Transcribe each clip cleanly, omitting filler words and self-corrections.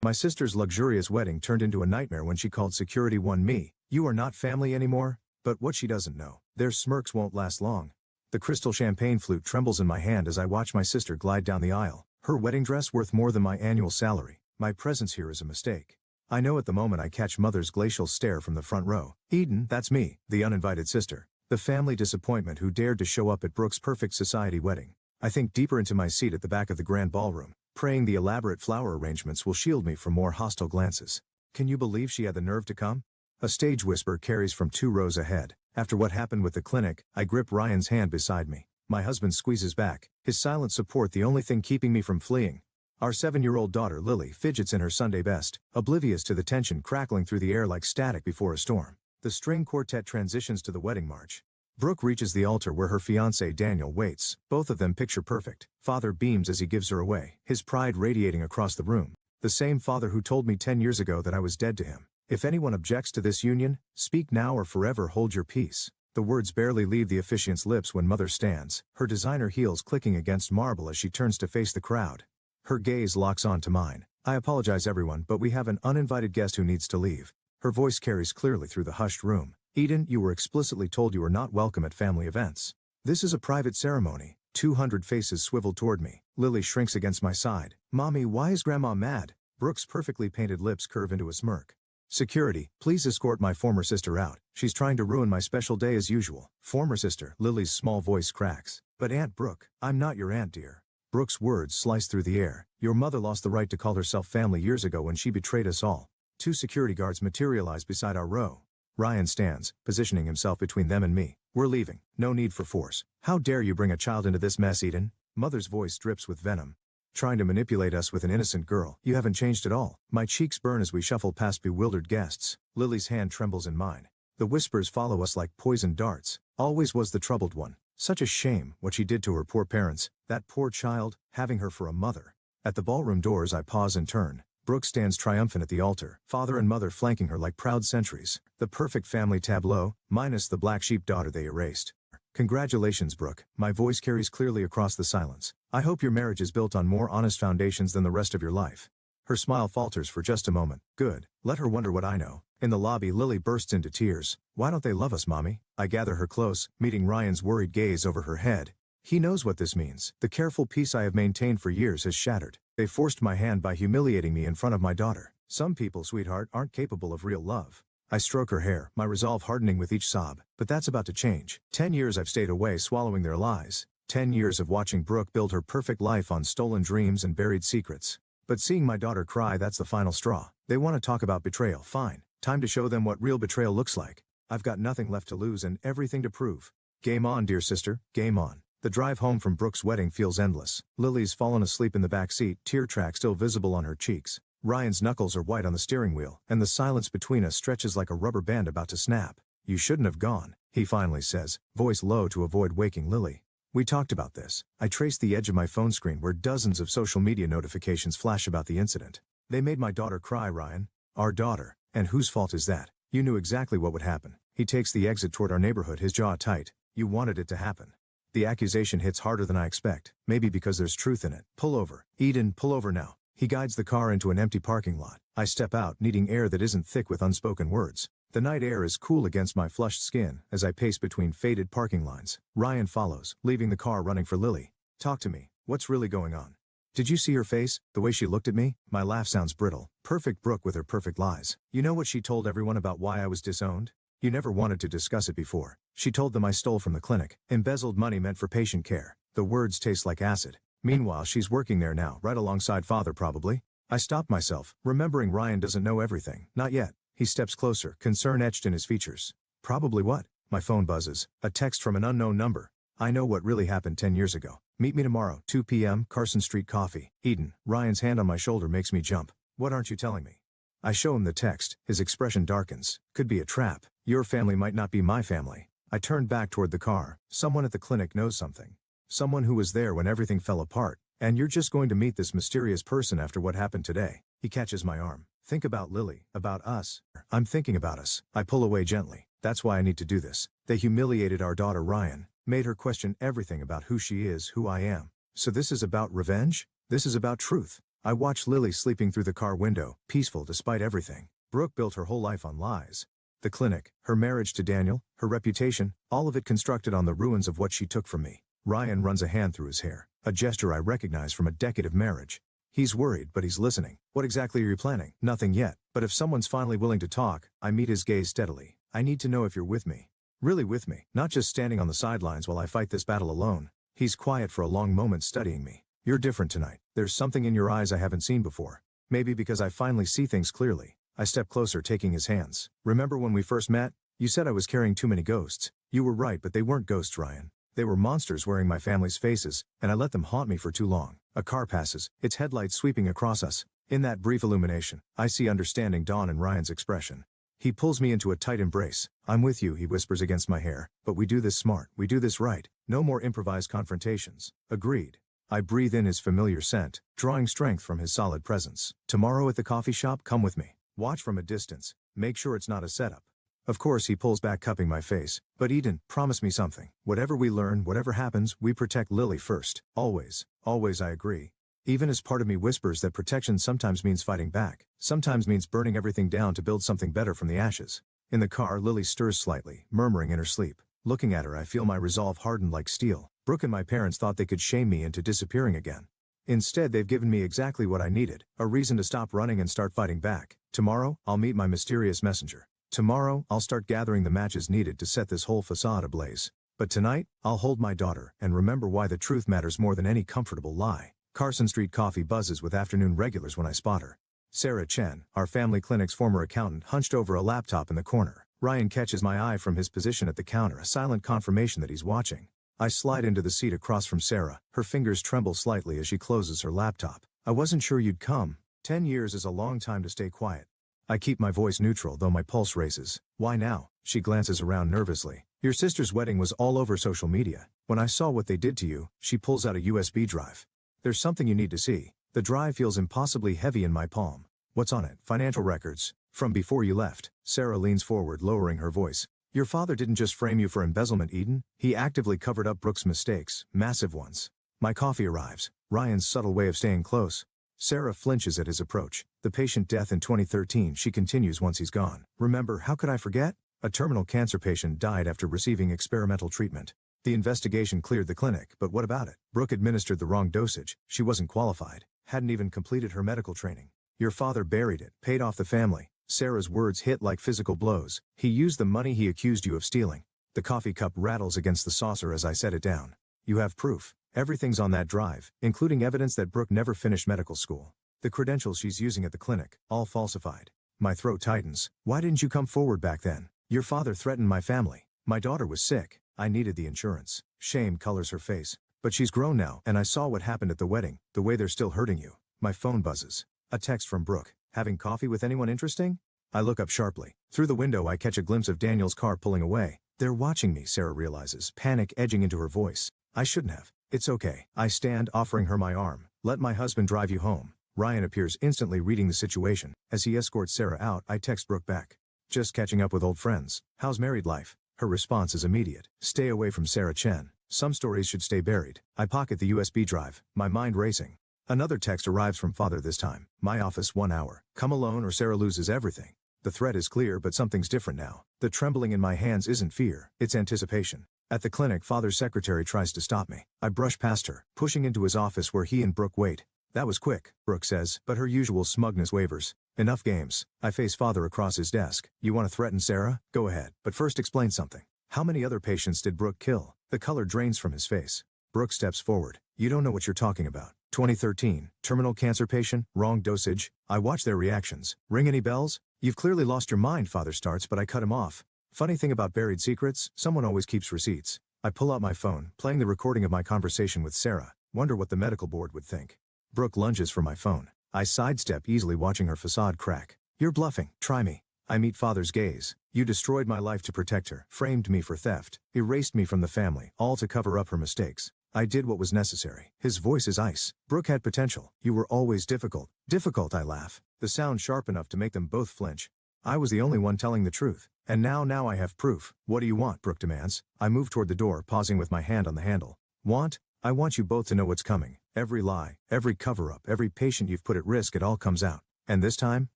My sister's luxurious wedding turned into a nightmare when she called security on me. You are not family anymore? But what she doesn't know, their smirks won't last long. The crystal champagne flute trembles in my hand as I watch my sister glide down the aisle, her wedding dress worth more than my annual salary. My presence here is a mistake. I know at the moment I catch Mother's glacial stare from the front row. Eden, that's me, the uninvited sister. The family disappointment who dared to show up at Brooke's perfect society wedding. I think deeper into my seat at the back of the grand ballroom, praying the elaborate flower arrangements will shield me from more hostile glances. Can you believe she had the nerve to come? A stage whisper carries from 2 rows ahead. After what happened with the clinic, I grip Ryan's hand beside me. My husband squeezes back, his silent support the only thing keeping me from fleeing. Our 7-year-old daughter Lily fidgets in her Sunday best, oblivious to the tension crackling through the air like static before a storm. The string quartet transitions to the wedding march. Brooke reaches the altar where her fiancé Daniel waits, both of them picture perfect. Father beams as he gives her away, his pride radiating across the room. The same father who told me 10 years ago that I was dead to him. If anyone objects to this union, speak now or forever hold your peace. The words barely leave the officiant's lips when Mother stands, her designer heels clicking against marble as she turns to face the crowd. Her gaze locks on to mine. I apologize everyone, but we have an uninvited guest who needs to leave. Her voice carries clearly through the hushed room. Eden, you were explicitly told you are not welcome at family events. This is a private ceremony. 200 faces swivel toward me. Lily shrinks against my side. Mommy, why is Grandma mad? Brooke's perfectly painted lips curve into a smirk. Security, please escort my former sister out. She's trying to ruin my special day as usual. Former sister, Lily's small voice cracks. But Aunt Brooke, I'm not your aunt, dear. Brooke's words slice through the air. Your mother lost the right to call herself family years ago when she betrayed us all. 2 security guards materialize beside our row. Ryan stands, positioning himself between them and me. We're leaving. No need for force. How dare you bring a child into this mess, Eden? Mother's voice drips with venom. Trying to manipulate us with an innocent girl. You haven't changed at all. My cheeks burn as we shuffle past bewildered guests. Lily's hand trembles in mine. The whispers follow us like poisoned darts. Always was the troubled one. Such a shame what she did to her poor parents. That poor child, having her for a mother. At the ballroom doors I pause and turn. Brooke stands triumphant at the altar, father and mother flanking her like proud sentries. The perfect family tableau, minus the black sheep daughter they erased. Congratulations, Brooke. My voice carries clearly across the silence. I hope your marriage is built on more honest foundations than the rest of your life. Her smile falters for just a moment. Good. Let her wonder what I know. In the lobby, Lily bursts into tears. Why don't they love us, Mommy? I gather her close, meeting Ryan's worried gaze over her head. He knows what this means. The careful peace I have maintained for years has shattered. They forced my hand by humiliating me in front of my daughter. Some people, sweetheart, aren't capable of real love. I stroke her hair, my resolve hardening with each sob. But that's about to change. 10 years I've stayed away swallowing their lies. 10 years of watching Brooke build her perfect life on stolen dreams and buried secrets. But seeing my daughter cry, that's the final straw. They want to talk about betrayal, fine. Time to show them what real betrayal looks like. I've got nothing left to lose and everything to prove. Game on, dear sister, game on. The drive home from Brooke's wedding feels endless. Lily's fallen asleep in the back seat, tear track still visible on her cheeks. Ryan's knuckles are white on the steering wheel, and the silence between us stretches like a rubber band about to snap. You shouldn't have gone, he finally says, voice low to avoid waking Lily. We talked about this. I traced the edge of my phone screen where dozens of social media notifications flash about the incident. They made my daughter cry, Ryan. Our daughter. And whose fault is that? You knew exactly what would happen. He takes the exit toward our neighborhood, his jaw tight. You wanted it to happen. The accusation hits harder than I expect, maybe because there's truth in it. Pull over. Eden, pull over now. He guides the car into an empty parking lot. I step out, needing air that isn't thick with unspoken words. The night air is cool against my flushed skin as I pace between faded parking lines. Ryan follows, leaving the car running for Lily. Talk to me. What's really going on? Did you see her face? The way she looked at me? My laugh sounds brittle. Perfect Brooke with her perfect lies. You know what she told everyone about why I was disowned? You never wanted to discuss it before. She told them I stole from the clinic. Embezzled money meant for patient care. The words taste like acid. Meanwhile, she's working there now, right alongside father probably. I stop myself, remembering Ryan doesn't know everything. Not yet. He steps closer, concern etched in his features. Probably what? My phone buzzes. A text from an unknown number. I know what really happened 10 years ago. Meet me tomorrow, 2 p.m., Carson Street Coffee. Eden. Ryan's hand on my shoulder makes me jump. What aren't you telling me? I show him the text. His expression darkens. Could be a trap. Your family might not be my family. I turn back toward the car. Someone at the clinic knows something. Someone who was there when everything fell apart. And you're just going to meet this mysterious person after what happened today. He catches my arm. Think about Lily, about us. I'm thinking about us. I pull away gently. That's why I need to do this. They humiliated our daughter Ryan, made her question everything about who she is, who I am. So this is about revenge? This is about truth. I watch Lily sleeping through the car window, peaceful despite everything. Brooke built her whole life on lies. The clinic, her marriage to Daniel, her reputation, all of it constructed on the ruins of what she took from me. Ryan runs a hand through his hair, a gesture I recognize from a decade of marriage. He's worried, but he's listening. What exactly are you planning? Nothing yet, but if someone's finally willing to talk, I meet his gaze steadily. I need to know if you're with me. Really with me, not just standing on the sidelines while I fight this battle alone. He's quiet for a long moment, studying me. You're different tonight. There's something in your eyes I haven't seen before. Maybe because I finally see things clearly. I step closer, taking his hands. Remember when we first met? You said I was carrying too many ghosts. You were right, but they weren't ghosts, Ryan. They were monsters wearing my family's faces, and I let them haunt me for too long. A car passes, its headlights sweeping across us. In that brief illumination, I see understanding dawn in Ryan's expression. He pulls me into a tight embrace. I'm with you, he whispers against my hair. But we do this smart, we do this right. No more improvised confrontations. Agreed. I breathe in his familiar scent, drawing strength from his solid presence. Tomorrow at the coffee shop, come with me. Watch from a distance. Make sure it's not a setup. Of course he pulls back, cupping my face. But Eden, promise me something. Whatever we learn, whatever happens, we protect Lily first. Always. Always, I agree. Even as part of me whispers that protection sometimes means fighting back. Sometimes means burning everything down to build something better from the ashes. In the car, Lily stirs slightly, murmuring in her sleep. Looking at her, I feel my resolve harden like steel. Brooke and my parents thought they could shame me into disappearing again. Instead, they've given me exactly what I needed, a reason to stop running and start fighting back. Tomorrow, I'll meet my mysterious messenger. Tomorrow, I'll start gathering the matches needed to set this whole facade ablaze. But tonight, I'll hold my daughter and remember why the truth matters more than any comfortable lie. Carson Street Coffee buzzes with afternoon regulars when I spot her. Sarah Chen, our family clinic's former accountant, hunched over a laptop in the corner. Ryan catches my eye from his position at the counter, a silent confirmation that he's watching. I slide into the seat across from Sarah. Her fingers tremble slightly as she closes her laptop. I wasn't sure you'd come. 10 years is a long time to stay quiet. I keep my voice neutral, though my pulse races. Why now? She glances around nervously. Your sister's wedding was all over social media. When I saw what they did to you, she pulls out a USB drive. There's something you need to see. The drive feels impossibly heavy in my palm. What's on it? Financial records. From before you left. Sarah leans forward, lowering her voice. Your father didn't just frame you for embezzlement, Eden. He actively covered up Brooke's mistakes, massive ones. My coffee arrives. Ryan's subtle way of staying close. Sarah flinches at his approach. The patient death in 2013, she continues once he's gone. Remember, how could I forget? A terminal cancer patient died after receiving experimental treatment. The investigation cleared the clinic, but what about it? Brooke administered the wrong dosage. She wasn't qualified. Hadn't even completed her medical training. Your father buried it, paid off the family. Sarah's words hit like physical blows. He used the money he accused you of stealing. The coffee cup rattles against the saucer as I set it down. You have proof. Everything's on that drive, including evidence that Brooke never finished medical school. The credentials she's using at the clinic, all falsified. My throat tightens. Why didn't you come forward back then? Your father threatened my family. My daughter was sick. I needed the insurance. Shame colors her face. But she's grown now, and I saw what happened at the wedding, the way they're still hurting you. My phone buzzes. A text from Brooke. Having coffee with anyone interesting? I look up sharply. Through the window I catch a glimpse of Daniel's car pulling away. They're watching me, Sarah realizes, panic edging into her voice. I shouldn't have. It's okay. I stand, offering her my arm. Let my husband drive you home. Ryan appears, instantly reading the situation. As he escorts Sarah out, I text Brooke back. Just catching up with old friends. How's married life? Her response is immediate. Stay away from Sarah Chen. Some stories should stay buried. I pocket the USB drive, my mind racing. Another text arrives from father this time. My office, 1 hour. Come alone or Sarah loses everything. The threat is clear, but something's different now. The trembling in my hands isn't fear, it's anticipation. At the clinic, father's secretary tries to stop me. I brush past her, pushing into his office where he and Brooke wait. That was quick, Brooke says, but her usual smugness wavers. Enough games. I face father across his desk. You want to threaten Sarah? Go ahead, but first explain something. How many other patients did Brooke kill? The color drains from his face. Brooke steps forward. You don't know what you're talking about. 2013, terminal cancer patient, wrong dosage. I watch their reactions. Ring any bells? You've clearly lost your mind, father starts, but I cut him off. Funny thing about buried secrets, someone always keeps receipts. I pull out my phone, playing the recording of my conversation with Sarah. Wonder what the medical board would think. Brooke lunges for my phone. I sidestep, easily watching her facade crack. You're bluffing. Try me. I meet father's gaze. You destroyed my life to protect her, framed me for theft, erased me from the family, all to cover up her mistakes. I did what was necessary. His voice is ice. Brooke had potential. You were always difficult. Difficult, I laugh. The sound sharp enough to make them both flinch. I was the only one telling the truth. And now I have proof. What do you want? Brooke demands. I move toward the door, pausing with my hand on the handle. Want? I want you both to know what's coming. Every lie, every cover-up, every patient you've put at risk, it all comes out. And this time,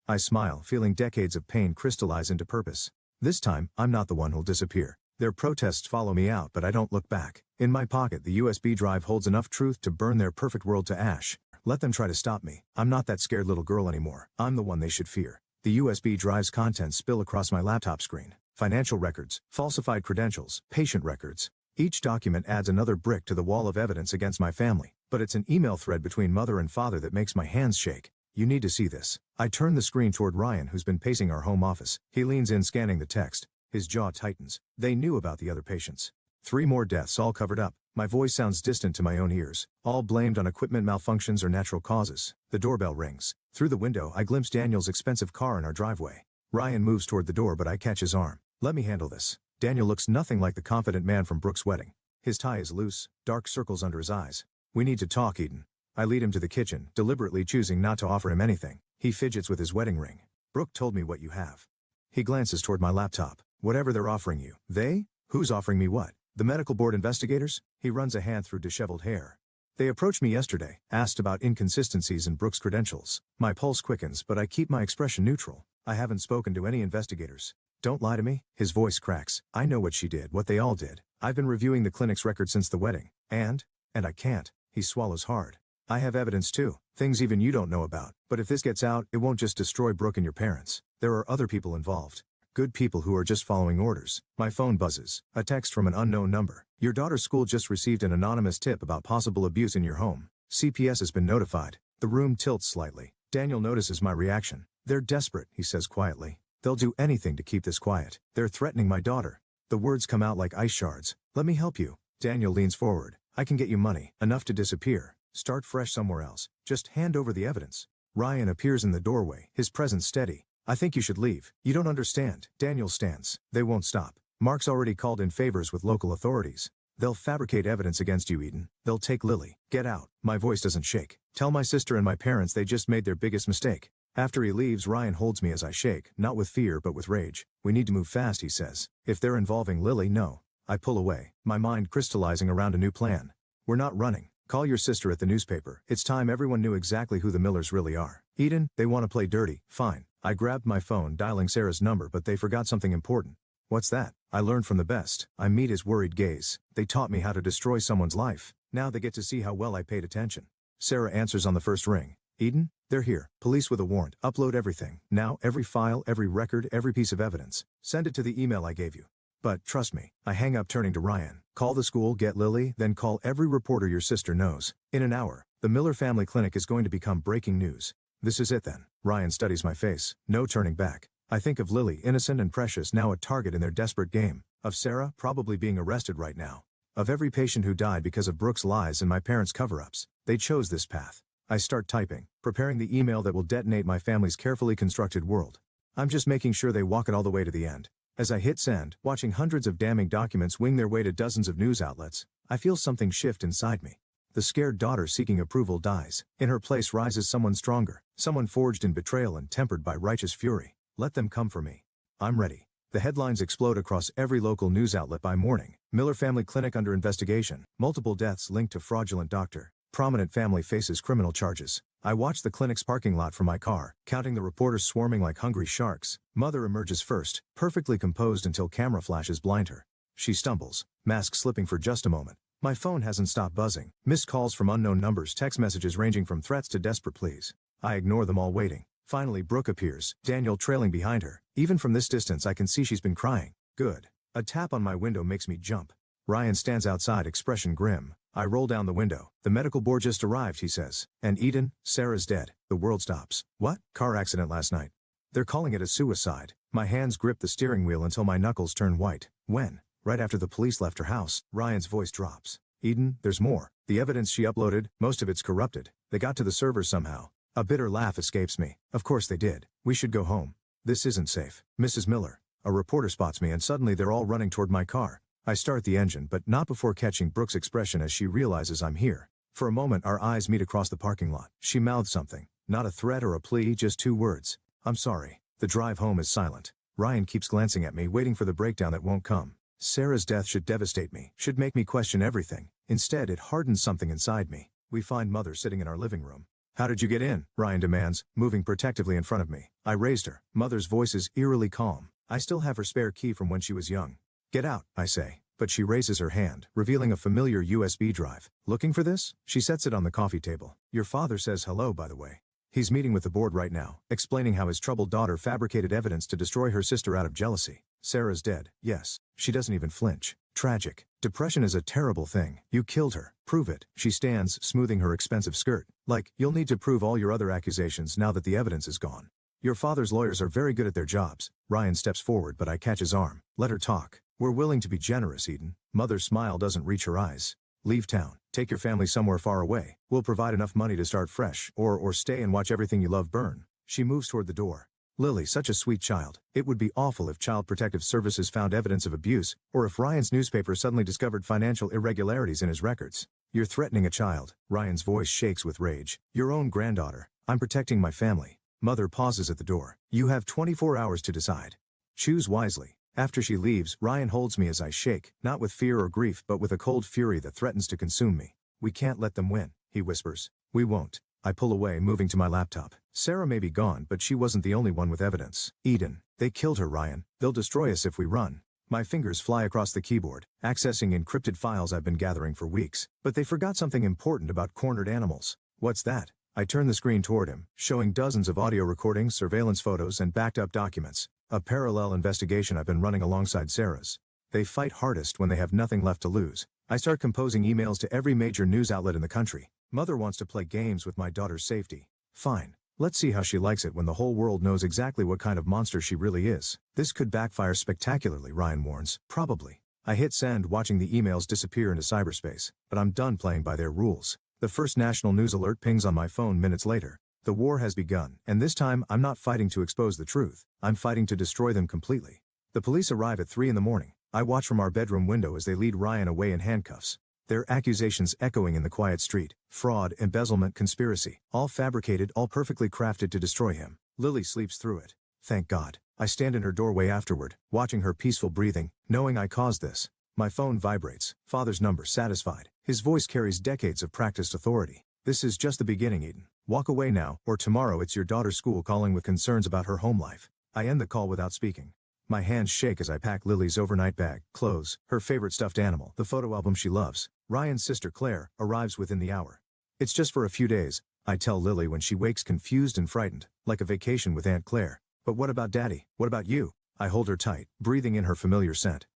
I smile, feeling decades of pain crystallize into purpose. This time, I'm not the one who'll disappear. Their protests follow me out, but I don't look back. In my pocket, the USB drive holds enough truth to burn their perfect world to ash. Let them try to stop me. I'm not that scared little girl anymore. I'm the one they should fear. The USB drive's contents spill across my laptop screen. Financial records, falsified credentials, patient records. Each document adds another brick to the wall of evidence against my family. But it's an email thread between mother and father that makes my hands shake. You need to see this. I turn the screen toward Ryan, who's been pacing our home office. He leans in, scanning the text. His jaw tightens. They knew about the other patients. 3 more deaths, all covered up. My voice sounds distant to my own ears. All blamed on equipment malfunctions or natural causes. The doorbell rings. Through the window, I glimpse Daniel's expensive car in our driveway. Ryan moves toward the door, but I catch his arm. Let me handle this. Daniel looks nothing like the confident man from Brooke's wedding. His tie is loose, dark circles under his eyes. We need to talk, Eden. I lead him to the kitchen, deliberately choosing not to offer him anything. He fidgets with his wedding ring. Brooke told me what you have. He glances toward my laptop. Whatever they're offering you. They? Who's offering me what? The medical board investigators? He runs a hand through disheveled hair. They approached me yesterday, asked about inconsistencies in Brooke's credentials. My pulse quickens, but I keep my expression neutral. I haven't spoken to any investigators. Don't lie to me. His voice cracks. I know what she did, what they all did. I've been reviewing the clinic's record since the wedding. And I can't. He swallows hard. I have evidence too, things even you don't know about. But if this gets out, it won't just destroy Brooke and your parents. There are other people involved. Good people who are just following orders. My phone buzzes. A text from an unknown number. Your daughter's school just received an anonymous tip about possible abuse in your home. CPS has been notified. The room tilts slightly. Daniel notices my reaction. They're desperate, he says quietly. They'll do anything to keep this quiet. They're threatening my daughter. The words come out like ice shards. Let me help you. Daniel leans forward. I can get you money, enough to disappear. Start fresh somewhere else. Just hand over the evidence. Ryan appears in the doorway, his presence steady. I think you should leave. You don't understand. Daniel stands. They won't stop. Mark's already called in favors with local authorities. They'll fabricate evidence against you, Eden. They'll take Lily. Get out. My voice doesn't shake. Tell my sister and my parents they just made their biggest mistake. After he leaves, Ryan holds me as I shake, not with fear but with rage. We need to move fast, he says. If they're involving Lily, no. I pull away, my mind crystallizing around a new plan. We're not running. Call your sister at the newspaper. It's time everyone knew exactly who the Millers really are. Eden, they want to play dirty. Fine. I grabbed my phone, dialing Sarah's number, but they forgot something important. What's that? I learned from the best. I meet his worried gaze. They taught me how to destroy someone's life. Now they get to see how well I paid attention. Sarah answers on the first ring. Eden, they're here. Police with a warrant. Upload everything. Now, every file, every record, every piece of evidence. Send it to the email I gave you. But, trust me. I hang up, turning to Ryan. Call the school, get Lily, then call every reporter your sister knows. In an hour, the Miller family clinic is going to become breaking news. This is it then. Ryan studies my face. No turning back. I think of Lily, innocent and precious, now a target in their desperate game. Of Sarah, probably being arrested right now. Of every patient who died because of Brooke's lies and my parents' cover-ups. They chose this path. I start typing, preparing the email that will detonate my family's carefully constructed world. I'm just making sure they walk it all the way to the end. As I hit send, watching hundreds of damning documents wing their way to dozens of news outlets, I feel something shift inside me. The scared daughter seeking approval dies. In her place rises someone stronger, someone forged in betrayal and tempered by righteous fury. Let them come for me. I'm ready. The headlines explode across every local news outlet by morning. Miller family clinic under investigation. Multiple deaths linked to fraudulent doctor. Prominent family faces criminal charges. I watch the clinic's parking lot from my car, counting the reporters swarming like hungry sharks. Mother emerges first, perfectly composed until camera flashes blind her. She stumbles, mask slipping for just a moment. My phone hasn't stopped buzzing. Missed calls from unknown numbers, text messages ranging from threats to desperate pleas. I ignore them all, waiting. Finally, Brooke appears, Daniel trailing behind her. Even from this distance I can see she's been crying. Good. A tap on my window makes me jump. Ryan stands outside, expression grim. I roll down the window. The medical board just arrived, he says. And Eden, Sarah's dead. The world stops. What? Car accident last night. They're calling it a suicide. My hands grip the steering wheel until my knuckles turn white. When? Right after the police left her house. Ryan's voice drops. Eden, there's more. The evidence she uploaded, most of it's corrupted. They got to the server somehow. A bitter laugh escapes me. Of course they did. We should go home. This isn't safe. Mrs. Miller. A reporter spots me and suddenly they're all running toward my car. I start the engine, but not before catching Brooke's expression as she realizes I'm here. For a moment our eyes meet across the parking lot. She mouths something. Not a threat or a plea, just 2 words. I'm sorry. The drive home is silent. Ryan keeps glancing at me, waiting for the breakdown that won't come. Sarah's death should devastate me, should make me question everything. Instead, it hardens something inside me. We find Mother sitting in our living room. How did you get in? Ryan demands, moving protectively in front of me. I raised her. Mother's voice is eerily calm. I still have her spare key from when she was young. Get out, I say, but she raises her hand, revealing a familiar USB drive. Looking for this? She sets it on the coffee table. Your father says hello, by the way. He's meeting with the board right now, explaining how his troubled daughter fabricated evidence to destroy her sister out of jealousy. Sarah's dead. Yes. She doesn't even flinch. Tragic. Depression is a terrible thing. You killed her. Prove it. She stands, smoothing her expensive skirt. Like, you'll need to prove all your other accusations now that the evidence is gone. Your father's lawyers are very good at their jobs. Ryan steps forward, but I catch his arm. Let her talk. We're willing to be generous, Eden. Mother's smile doesn't reach her eyes. Leave town. Take your family somewhere far away. We'll provide enough money to start fresh, or stay and watch everything you love burn. She moves toward the door. Lily, such a sweet child. It would be awful if Child Protective Services found evidence of abuse, or if Ryan's newspaper suddenly discovered financial irregularities in his records. You're threatening a child. Ryan's voice shakes with rage. Your own granddaughter. I'm protecting my family. Mother pauses at the door. You have 24 hours to decide. Choose wisely. After she leaves, Ryan holds me as I shake, not with fear or grief but with a cold fury that threatens to consume me. We can't let them win, he whispers. We won't. I pull away, moving to my laptop. Sarah may be gone, but she wasn't the only one with evidence. Eden. They killed her, Ryan. They'll destroy us if we run. My fingers fly across the keyboard, accessing encrypted files I've been gathering for weeks. But they forgot something important about cornered animals. What's that? I turn the screen toward him, showing dozens of audio recordings, surveillance photos, and backed-up documents. A parallel investigation I've been running alongside Sarah's. They fight hardest when they have nothing left to lose. I start composing emails to every major news outlet in the country. Mother wants to play games with my daughter's safety. Fine. Let's see how she likes it when the whole world knows exactly what kind of monster she really is. This could backfire spectacularly, Ryan warns. Probably. I hit send, watching the emails disappear into cyberspace. But I'm done playing by their rules. The first national news alert pings on my phone minutes later. The war has begun, and this time I'm not fighting to expose the truth. I'm fighting to destroy them completely. The police arrive at 3 in the morning. I watch from our bedroom window as they lead Ryan away in handcuffs. Their accusations echoing in the quiet street. Fraud, embezzlement, conspiracy. All fabricated, all perfectly crafted to destroy him. Lily sleeps through it. Thank God. I stand in her doorway afterward, watching her peaceful breathing, knowing I caused this. My phone vibrates. Father's number, satisfied. His voice carries decades of practiced authority. This is just the beginning, Eden. Walk away now, or tomorrow it's your daughter's school calling with concerns about her home life. I end the call without speaking. My hands shake as I pack Lily's overnight bag, clothes, her favorite stuffed animal, the photo album she loves. Ryan's sister Claire arrives within the hour. It's just for a few days, I tell Lily when she wakes confused and frightened, like a vacation with Aunt Claire. But what about Daddy? What about you? I hold her tight, breathing in her familiar scent.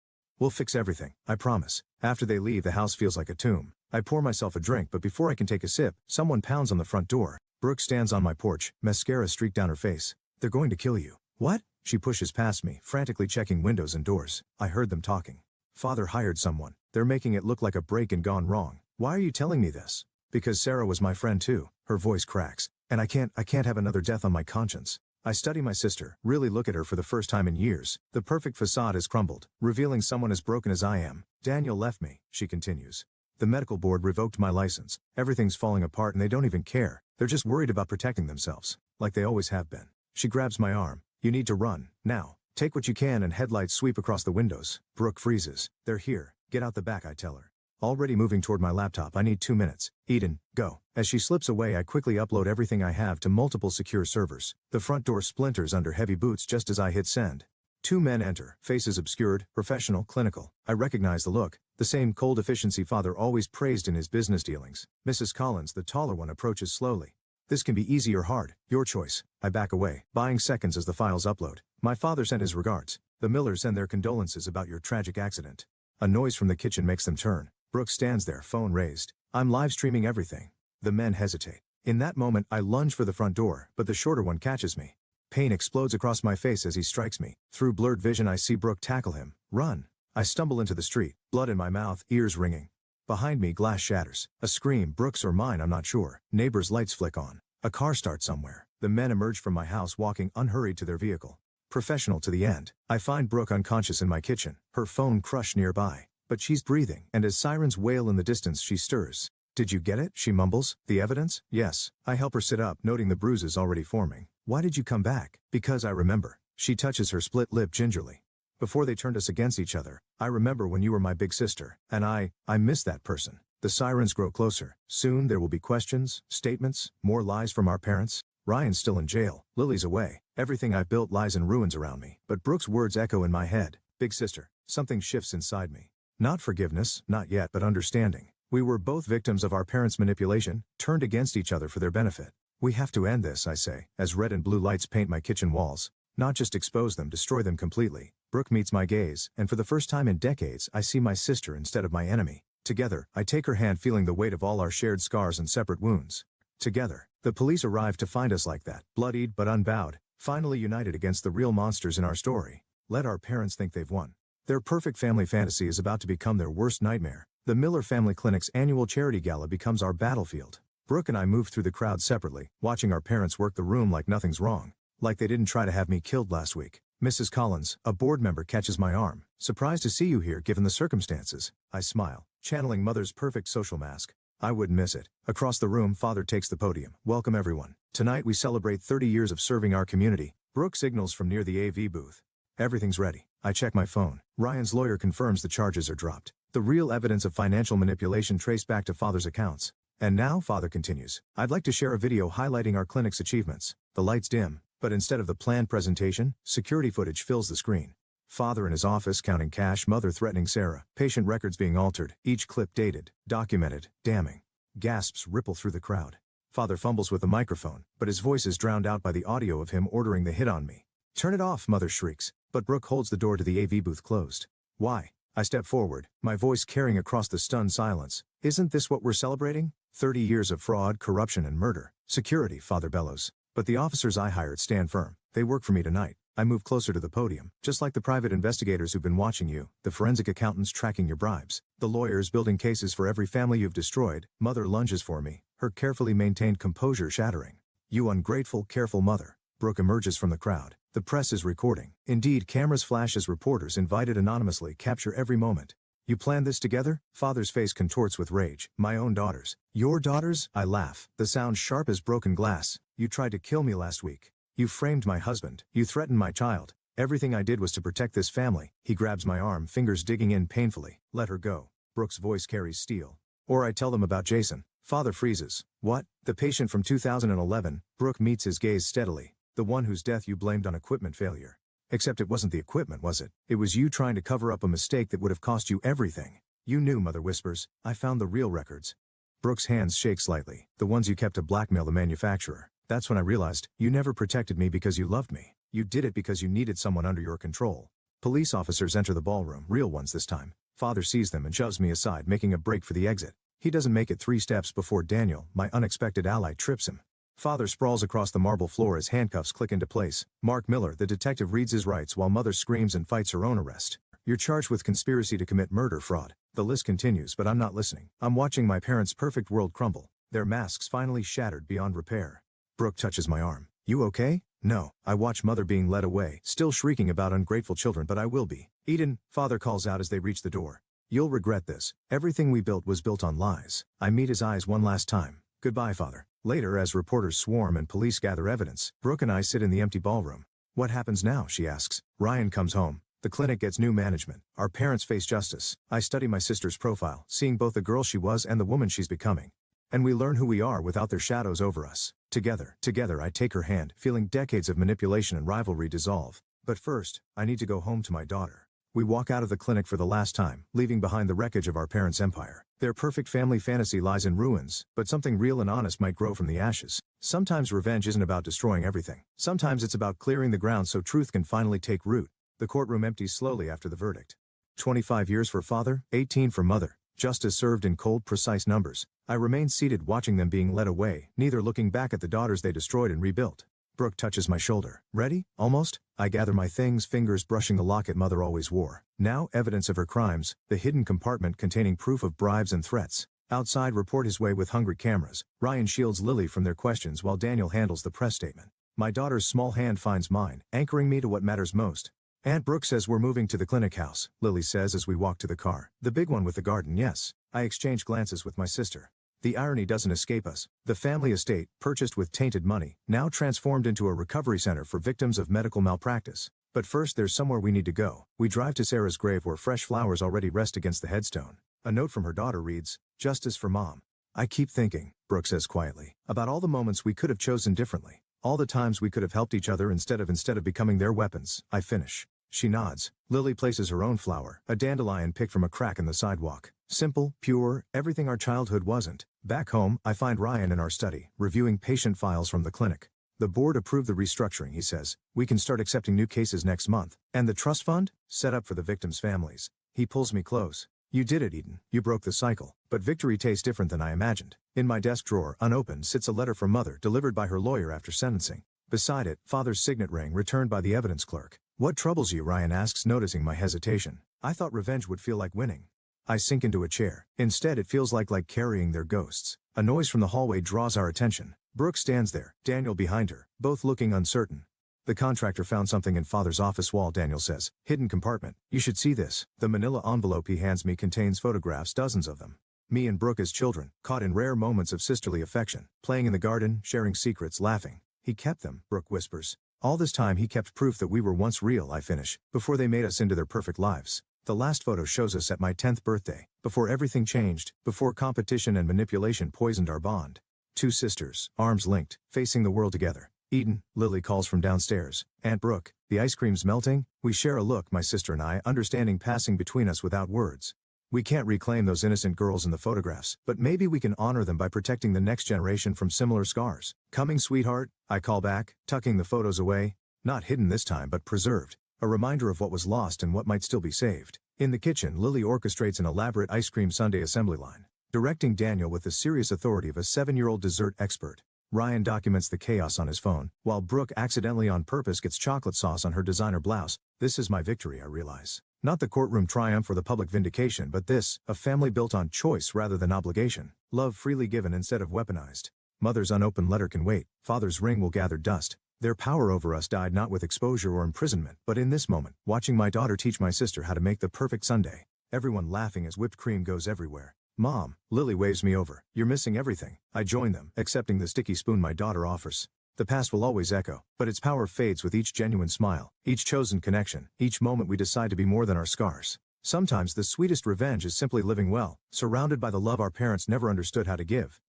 We'll fix everything, I promise. After they leave, the house feels like a tomb. I pour myself a drink, but before I can take a sip, someone pounds on the front door. Brooke stands on my porch, mascara streaked down her face. They're going to kill you. What? She pushes past me, frantically checking windows and doors. I heard them talking. Father hired someone. They're making it look like a break-in gone wrong. Why are you telling me this? Because Sarah was my friend too. Her voice cracks. And I can't have another death on my conscience. I study my sister, really look at her for the first time in years. The perfect facade has crumbled, revealing someone as broken as I am. Daniel left me, she continues. The medical board revoked my license. Everything's falling apart and they don't even care. They're just worried about protecting themselves. Like they always have been. She grabs my arm. You need to run, now. Take what you can, and headlights sweep across the windows. Brooke freezes. They're here. Get out the back, I tell her. Already moving toward my laptop, I need 2 minutes. Eden, go. As she slips away, I quickly upload everything I have to multiple secure servers. The front door splinters under heavy boots just as I hit send. 2 men enter, faces obscured, professional, clinical. I recognize the look, the same cold efficiency Father always praised in his business dealings. Mrs. Collins, the taller one, approaches slowly. This can be easy or hard, your choice. I back away, buying seconds as the files upload. My father sent his regards. The Millers send their condolences about your tragic accident. A noise from the kitchen makes them turn. Brooke stands there, phone raised. I'm live streaming everything. The men hesitate. In that moment, I lunge for the front door, but the shorter one catches me. Pain explodes across my face as he strikes me. Through blurred vision, I see Brooke tackle him. Run. I stumble into the street, blood in my mouth, ears ringing. Behind me, glass shatters. A scream, Brooke's or mine, I'm not sure. Neighbors' lights flick on. A car starts somewhere. The men emerge from my house, walking unhurried to their vehicle. Professional to the end. I find Brooke unconscious in my kitchen, her phone crushed nearby. But she's breathing, and as sirens wail in the distance, she stirs. Did you get it? She mumbles. The evidence? Yes. I help her sit up, noting the bruises already forming. Why did you come back? Because I remember. She touches her split lip gingerly. Before they turned us against each other, I remember when you were my big sister, and I miss that person. The sirens grow closer. Soon there will be questions, statements, more lies from our parents. Ryan's still in jail. Lily's away. Everything I've built lies in ruins around me. But Brooke's words echo in my head. Big sister. Something shifts inside me. Not forgiveness, not yet, but understanding. We were both victims of our parents' manipulation, turned against each other for their benefit. We have to end this, I say, as red and blue lights paint my kitchen walls. Not just expose them, destroy them completely. Brooke meets my gaze, and for the first time in decades I see my sister instead of my enemy. Together, I take her hand, feeling the weight of all our shared scars and separate wounds. Together, the police arrive to find us like that, bloodied but unbowed, finally united against the real monsters in our story. Let our parents think they've won. Their perfect family fantasy is about to become their worst nightmare. The Miller Family Clinic's annual charity gala becomes our battlefield. Brooke and I move through the crowd separately, watching our parents work the room like nothing's wrong. Like they didn't try to have me killed last week. Mrs. Collins, a board member, catches my arm. Surprised to see you here given the circumstances. I smile, channeling Mother's perfect social mask. I wouldn't miss it. Across the room, Father takes the podium. Welcome everyone. Tonight we celebrate 30 years of serving our community. Brooke signals from near the AV booth. Everything's ready. I check my phone. Ryan's lawyer confirms the charges are dropped. The real evidence of financial manipulation traced back to Father's accounts. And now, Father continues, I'd like to share a video highlighting our clinic's achievements. The lights dim, but instead of the planned presentation, security footage fills the screen. Father in his office counting cash, Mother threatening Sarah, patient records being altered, each clip dated, documented, damning. Gasps ripple through the crowd. Father fumbles with the microphone, but his voice is drowned out by the audio of him ordering the hit on me. Turn it off, Mother shrieks, but Brooke holds the door to the AV booth closed. Why? I step forward, my voice carrying across the stunned silence. Isn't this what we're celebrating? 30 years of fraud, corruption, and murder. Security, Father bellows. But the officers I hired stand firm. They work for me tonight. I move closer to the podium, just like the private investigators who've been watching you, the forensic accountants tracking your bribes, the lawyers building cases for every family you've destroyed. Mother lunges for me, her carefully maintained composure shattering. You ungrateful, careful mother. Brooke emerges from the crowd. The press is recording. Indeed, cameras flash as reporters invited anonymously capture every moment. You planned this together? Father's face contorts with rage. My own daughters. Your daughters? I laugh, the sound sharp as broken glass. You tried to kill me last week. You framed my husband. You threatened my child. Everything I did was to protect this family. He grabs my arm, fingers digging in painfully. Let her go. Brooke's voice carries steel. Or I tell them about Jason. Father freezes. What? The patient from 2011. Brooke meets his gaze steadily. The one whose death you blamed on equipment failure. Except it wasn't the equipment, was it? It was you trying to cover up a mistake that would have cost you everything. You knew, Mother whispers. I found the real records. Brooke's hands shake slightly. The ones you kept to blackmail the manufacturer. That's when I realized, you never protected me because you loved me. You did it because you needed someone under your control. Police officers enter the ballroom, real ones this time. Father sees them and shoves me aside, making a break for the exit. He doesn't make it 3 steps before Daniel, my unexpected ally, trips him. Father sprawls across the marble floor as handcuffs click into place. Mark Miller, the detective, reads his rights while Mother screams and fights her own arrest. You're charged with conspiracy to commit murder, fraud. The list continues, but I'm not listening. I'm watching my parents' perfect world crumble. Their masks finally shattered beyond repair. Brooke touches my arm. You okay? No. I watch Mother being led away, still shrieking about ungrateful children, but I will be. Eden, Father calls out as they reach the door. You'll regret this. Everything we built was built on lies. I meet his eyes one last time. Goodbye, Father. Later, as reporters swarm and police gather evidence, Brooke and I sit in the empty ballroom. What happens now, she asks. Ryan comes home. The clinic gets new management. Our parents face justice. I study my sister's profile, seeing both the girl she was and the woman she's becoming. And we learn who we are without their shadows over us. Together, I take her hand, feeling decades of manipulation and rivalry dissolve. But first, I need to go home to my daughter. We walk out of the clinic for the last time, leaving behind the wreckage of our parents' empire. Their perfect family fantasy lies in ruins, but something real and honest might grow from the ashes. Sometimes revenge isn't about destroying everything. Sometimes it's about clearing the ground so truth can finally take root. The courtroom empties slowly after the verdict. 25 years for Father, 18 for Mother. Justice served in cold, precise numbers. I remain seated watching them being led away, neither looking back at the daughters they destroyed and rebuilt. Brooke touches my shoulder. Ready? Almost? I gather my things, fingers brushing the locket Mother always wore. Now, evidence of her crimes, the hidden compartment containing proof of bribes and threats. Outside report his way with hungry cameras. Ryan shields Lily from their questions while Daniel handles the press statement. My daughter's small hand finds mine, anchoring me to what matters most. Aunt Brooke says we're moving to the clinic house, Lily says as we walk to the car. The big one with the garden, yes. I exchange glances with my sister. The irony doesn't escape us. The family estate, purchased with tainted money, now transformed into a recovery center for victims of medical malpractice. But first there's somewhere we need to go. We drive to Sarah's grave where fresh flowers already rest against the headstone. A note from her daughter reads, "Justice for Mom." I keep thinking, Brooke says quietly, about all the moments we could have chosen differently. All the times we could have helped each other instead of becoming their weapons. I finish. She nods. Lily places her own flower, a dandelion picked from a crack in the sidewalk. Simple, pure, everything our childhood wasn't. Back home, I find Ryan in our study, reviewing patient files from the clinic. The board approved the restructuring, he says. We can start accepting new cases next month. And the trust fund? Set up for the victims' families. He pulls me close. You did it, Eden. You broke the cycle. But victory tastes different than I imagined. In my desk drawer, unopened, sits a letter from Mother, delivered by her lawyer after sentencing. Beside it, Father's signet ring, returned by the evidence clerk. What troubles you? Ryan asks, noticing my hesitation. I thought revenge would feel like winning. I sink into a chair. Instead, it feels like carrying their ghosts. A noise from the hallway draws our attention. Brooke stands there, Daniel behind her, both looking uncertain. The contractor found something in Father's office wall, Daniel says. Hidden compartment. You should see this. The manila envelope he hands me contains photographs, dozens of them. Me and Brooke as children, caught in rare moments of sisterly affection, playing in the garden, sharing secrets, laughing. He kept them, Brooke whispers. All this time he kept proof that we were once real, I finish, before they made us into their perfect lives. The last photo shows us at my 10th birthday, before everything changed, before competition and manipulation poisoned our bond. Two sisters, arms linked, facing the world together. Eden, Lily calls from downstairs. Aunt Brooke, the ice cream's melting. We share a look, my sister and I, understanding passing between us without words. We can't reclaim those innocent girls in the photographs, but maybe we can honor them by protecting the next generation from similar scars. Coming, sweetheart, I call back, tucking the photos away. Not hidden this time, but preserved. A reminder of what was lost and what might still be saved. In the kitchen, Lily orchestrates an elaborate ice cream sundae assembly line, directing Daniel with the serious authority of a 7-year-old dessert expert. Ryan documents the chaos on his phone, while Brooke accidentally on purpose gets chocolate sauce on her designer blouse. This is my victory, I realize. Not the courtroom triumph or the public vindication, but this, a family built on choice rather than obligation. Love freely given instead of weaponized. Mother's unopened letter can wait. Father's ring will gather dust. Their power over us died not with exposure or imprisonment, but in this moment, watching my daughter teach my sister how to make the perfect sundae. Everyone laughing as whipped cream goes everywhere. Mom, Lily waves me over. You're missing everything. I join them, accepting the sticky spoon my daughter offers. The past will always echo, but its power fades with each genuine smile, each chosen connection, each moment we decide to be more than our scars. Sometimes the sweetest revenge is simply living well, surrounded by the love our parents never understood how to give.